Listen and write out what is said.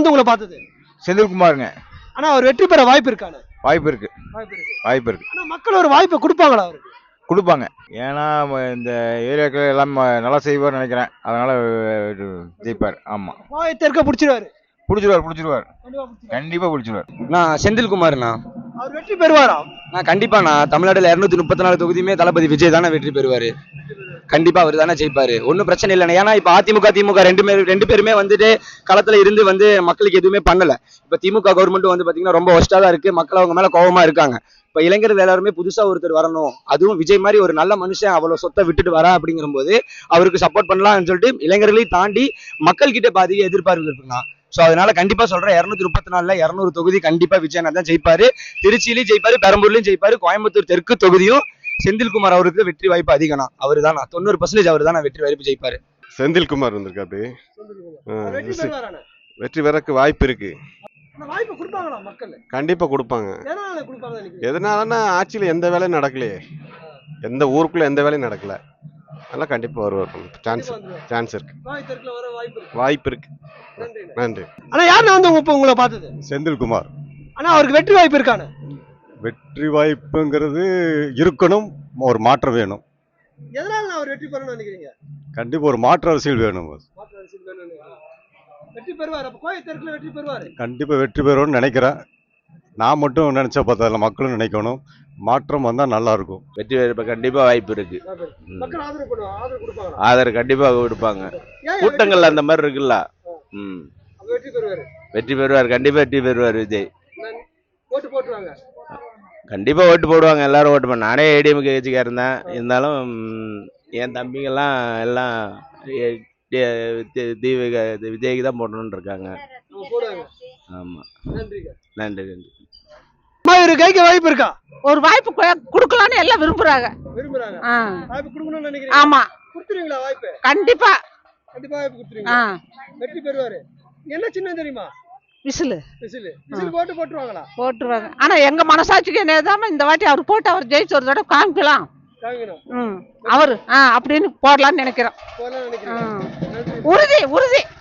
வந்து உங்களை பார்த்தது? செந்தில்குமாருங்க. ஆனா அவர் வெற்றி பெற வாய்ப்பு இருக்கானே? வாய்ப்பு இருக்கு. வாய்ப்பு இருக்கு. ஆனா மக்கள் ஒரு வாய்ப்பை கொடுப்பாங்களா அவருக்கு? கொடுப்பாங்க. ஏன்னா இந்த ஏரியாக்கள் எல்லாம் நல்லா செய்வார்னு நினைக்கிறேன். அதனால ஜெயிப்பார். ஆமா. கோவை தெற்க பிடிச்சிருவாரு. பிடிச்சிருவார். கண்டிப்பா பிடிச்சிருவார். நான் செந்தில்குமார்ண்ணா. அவர் வெற்றி பெறுவாரா? நான் கண்டிப்பாண்ணா. தமிழ்நாடுல 234 தொகுதியுமே தளபதி விஜய் தானே வெற்றி பெறுவாரு. கண்டிப்பா அவர் தானே ஜெயிப்பாரு. ஒன்றும் பிரச்சனை இல்லைண்ணா. ஏன்னா இப்ப அதிமுக திமுக ரெண்டு பேருமே வந்துட்டு களத்துல இருந்து வந்து மக்களுக்கு எதுவுமே பண்ணல. இப்ப திமுக கவர்மெண்ட் வந்து பாத்தீங்கன்னா ரொம்ப ஒஸ்டா தான் இருக்கு. மக்கள் அவங்க மேல கோபமா இருக்காங்க. இப்ப இளைஞர்கள் எல்லாருமே புதுசா ஒருத்தர் வரணும், அதுவும் விஜய் மாதிரி ஒரு நல்ல மனுஷன் அவ்வளவு சொத்தை விட்டுட்டு வரா அப்படிங்கிற போது அவருக்கு சப்போர்ட் பண்ணலாம்னு சொல்லிட்டு இளைஞர்களையும் தாண்டி மக்கள் கிட்ட பாதிக்க எதிர்பார்ப்பு இருக்குண்ணா. சோ அதனால கண்டிப்பா சொல்றேன், 234ல 200 தொகுதி கண்டிப்பா விஜய் தான் ஜெயிப்பாரு. திருச்சியிலையும் ஜெயிப்பாரு, பெரம்பூர்லயும் ஜெயிப்பாரு, கோயம்புத்தூர் தெற்கு தொகுதியும் செந்தில்குமார் அவருக்கு வெற்றி வாய்ப்பு அதிகம்னா. அவரு தான் 90% அவர் தான் வெற்றி வாய்ப்பு ஜெயிப்பாரு. செந்தில்குமார் வந்திருக்காரு. வெற்றி பெறக்கு வாய்ப்பு இருக்கு. கண்டிப்பா கொடுப்பாங்க. எதனாலன்னா ஆட்சியில எந்த வேலையும் நடக்கலையே, எந்த ஊருக்குள்ள எந்த வேலையும் நடக்கல. அதெல்லாம் கண்டிப்பா வருவார். சான்ஸ் இருக்கு. வாய்ப்பு இருக்கு. நன்றி. ஆனா யாருன்னா வந்து உங்களை பார்த்தது? செந்தில்குமார். ஆனா அவருக்கு வெற்றி வாய்ப்பு இருக்கானே? வெற்றி வாய்ப்புங்கிறது இருக்கணும், ஒரு மாற்றம் வேணும். எதனால அவர் வெற்றி பெறணும்னு நினைக்கிறீங்க? கண்டிப்பா ஒரு மாற்று அரசியல் வேணும். வெற்றி பெறுவார். அப்ப கோவை தெற்குல வெற்றி பெறுவாரு. கண்டிப்பா வெற்றி பெறுவோம்னு நினைக்கிறேன். நான் மட்டும் நினைச்சா பார்த்தா மக்களும் நினைக்கணும். மாற்றம் வந்தா நல்லா இருக்கும். வெற்றி பெற கண்டிப்பா வாய்ப்பு இருக்கு. மக்கள் ஆதரவு கொடுப்பாங்க. ஆதரவு கண்டிப்பா கொடுப்பாங்க. கூட்டங்கள் அந்த மாதிரி இருக்குல்ல. வெற்றி பெறுவார். கண்டிப்பா வெற்றி பெறுவார் விஜய். ஓட்டு போட்டுருவாங்க. கண்டிப்பா ஓட்டு போடுவாங்க. எல்லாரும் ஓட்டு பண்ண. நானே ஏடிஎம்கே கட்சிக்காக இருந்தேன். இருந்தாலும் என் தம்பிங்கெல்லாம் எல்லாம் விஜய்க்கு தான் போடணும்னு இருக்காங்க. ஆமா. நன்றி. ஒரு கைக்கு வாய்ப்பு இருக்கா? ஒரு வாய்ப்பு கொடுக்கலாம்னு எல்லாம் விரும்புறாங்க. வாய்ப்பு கொடுக்கணும்னு நினைக்கிறீங்க? ஆமா. கொடுத்துருவீங்களா வாய்ப்பு? கண்டிப்பா வாய்ப்பு கொடுத்துருவீங்க. வெற்றி பெறுவாரு. என்ன சின்னம் தெரியுமா? விசிலு போட்டு போட்டுருவாங்களா? போட்டுருவாங்க. ஆனா எங்க மனசாட்சிக்கு என்னதாம இந்த வாட்டி அவர் போட்டு அவர் ஜெயிச்சு ஒரு தடவை காமிக்கலாம். அவரு அப்படின்னு போடலாம்னு நினைக்கிறோம். உறுதி.